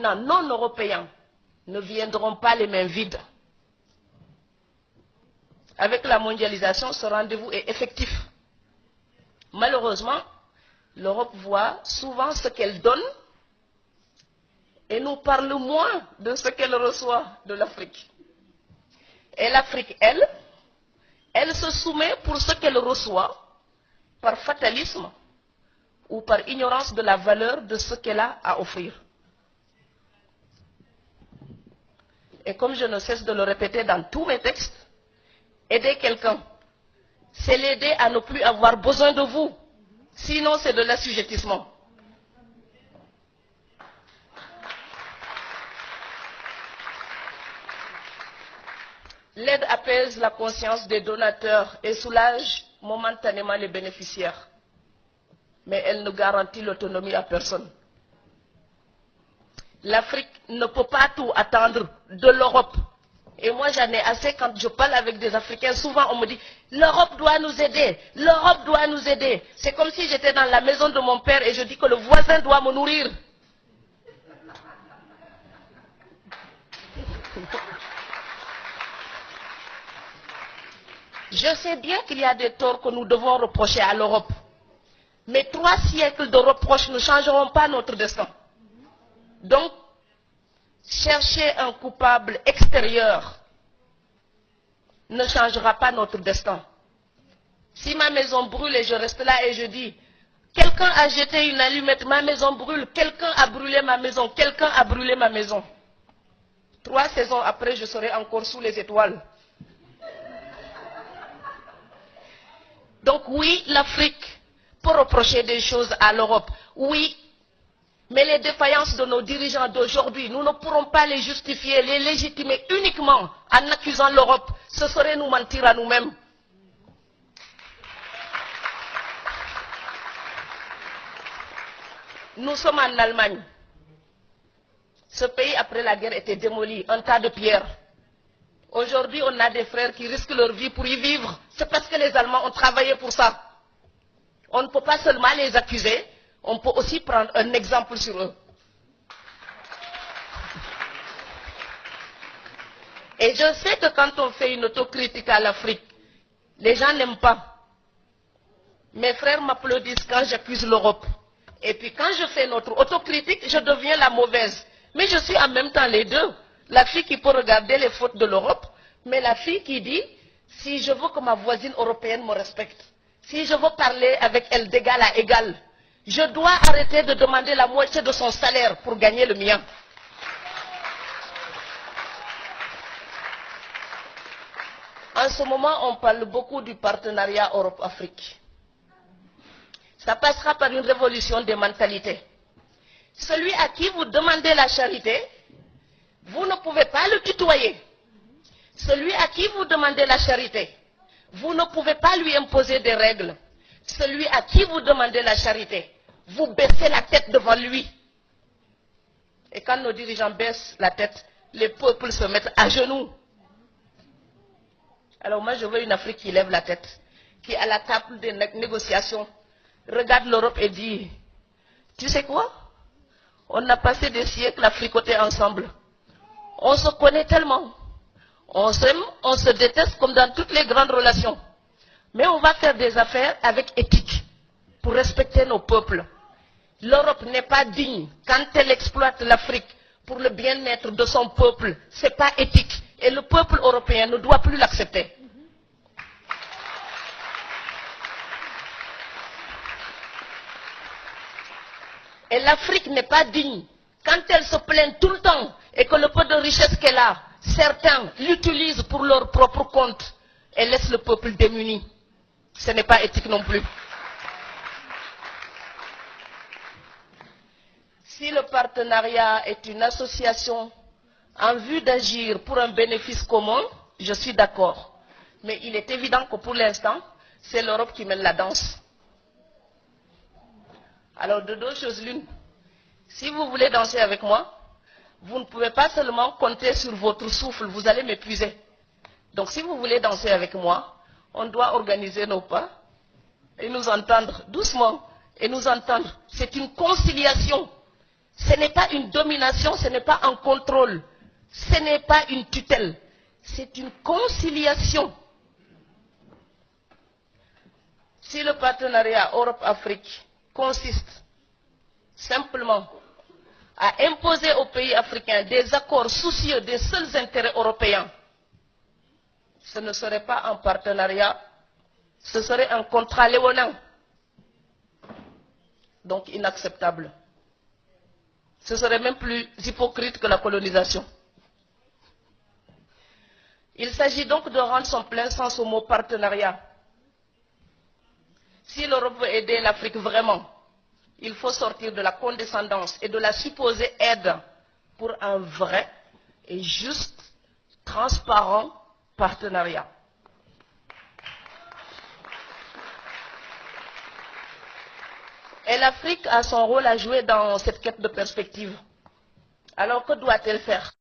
non européens ne viendront pas les mains vides. Avec la mondialisation, ce rendez-vous est effectif. Malheureusement, l'Europe voit souvent ce qu'elle donne et nous parle moins de ce qu'elle reçoit de l'Afrique. Et l'Afrique, elle se soumet pour ce qu'elle reçoit par fatalisme ou par ignorance de la valeur de ce qu'elle a à offrir. Et comme je ne cesse de le répéter dans tous mes textes, aider quelqu'un, c'est l'aider à ne plus avoir besoin de vous. Sinon, c'est de l'assujettissement. L'aide apaise la conscience des donateurs et soulage momentanément les bénéficiaires. Mais elle ne garantit l'autonomie à personne. L'Afrique ne peut pas tout attendre de l'Europe. Et moi, j'en ai assez quand je parle avec des Africains. Souvent, on me dit, l'Europe doit nous aider. L'Europe doit nous aider. C'est comme si j'étais dans la maison de mon père et je dis que le voisin doit me nourrir. Je sais bien qu'il y a des torts que nous devons reprocher à l'Europe. Mais 3 siècles de reproches ne changeront pas notre destin. Donc, chercher un coupable extérieur ne changera pas notre destin. Si ma maison brûle et je reste là et je dis, quelqu'un a jeté une allumette, ma maison brûle, quelqu'un a brûlé ma maison, quelqu'un a brûlé ma maison. 3 saisons après, je serai encore sous les étoiles. Donc oui, l'Afrique peut reprocher des choses à l'Europe. Oui, mais les défaillances de nos dirigeants d'aujourd'hui, nous ne pourrons pas les justifier, les légitimer uniquement en accusant l'Europe. Ce serait nous mentir à nous-mêmes. Nous sommes en Allemagne. Ce pays, après la guerre, était démoli, un tas de pierres. Aujourd'hui, on a des frères qui risquent leur vie pour y vivre. C'est parce que les Allemands ont travaillé pour ça. On ne peut pas seulement les accuser, on peut aussi prendre un exemple sur eux. Et je sais que quand on fait une autocritique à l'Afrique, les gens n'aiment pas. Mes frères m'applaudissent quand j'accuse l'Europe. Et puis quand je fais notre autocritique, je deviens la mauvaise. Mais je suis en même temps les deux. La fille qui peut regarder les fautes de l'Europe, mais la fille qui dit, si je veux que ma voisine européenne me respecte, si je veux parler avec elle d'égal à égal, je dois arrêter de demander la moitié de son salaire pour gagner le mien. En ce moment, on parle beaucoup du partenariat Europe-Afrique. Ça passera par une révolution des mentalités. Celui à qui vous demandez la charité, vous ne pouvez pas le tutoyer. Celui à qui vous demandez la charité, vous ne pouvez pas lui imposer des règles. Celui à qui vous demandez la charité, vous baissez la tête devant lui. Et quand nos dirigeants baissent la tête, les peuples se mettent à genoux. Alors moi, je veux une Afrique qui lève la tête, qui à la table des négociations regarde l'Europe et dit, tu sais quoi? On a passé des siècles à fricoter ensemble. On se connaît tellement. On s'aime, on se déteste comme dans toutes les grandes relations. Mais on va faire des affaires avec éthique pour respecter nos peuples. L'Europe n'est pas digne quand elle exploite l'Afrique pour le bien-être de son peuple. Ce n'est pas éthique. Et le peuple européen ne doit plus l'accepter. Et l'Afrique n'est pas digne quand elle se plaint tout le temps et que le peu de richesse qu'elle a, certains l'utilisent pour leur propre compte et laissent le peuple démuni. Ce n'est pas éthique non plus. Si le partenariat est une association en vue d'agir pour un bénéfice commun, je suis d'accord. Mais il est évident que pour l'instant, c'est l'Europe qui mène la danse. Alors de 2 choses l'une. Si vous voulez danser avec moi, vous ne pouvez pas seulement compter sur votre souffle, vous allez m'épuiser. Donc si vous voulez danser avec moi, on doit organiser nos pas et nous entendre doucement et nous entendre. C'est une conciliation. Ce n'est pas une domination, ce n'est pas un contrôle, ce n'est pas une tutelle, c'est une conciliation. Si le partenariat Europe-Afrique consiste simplement à imposer aux pays africains des accords soucieux des seuls intérêts européens, ce ne serait pas un partenariat, ce serait un contrat léonin, donc inacceptable. Ce serait même plus hypocrite que la colonisation. Il s'agit donc de rendre son plein sens au mot partenariat. Si l'Europe veut aider l'Afrique vraiment, il faut sortir de la condescendance et de la supposée aide pour un vrai et juste, transparent partenariat. Et l'Afrique a son rôle à jouer dans cette quête de perspective. Alors que doit-elle faire?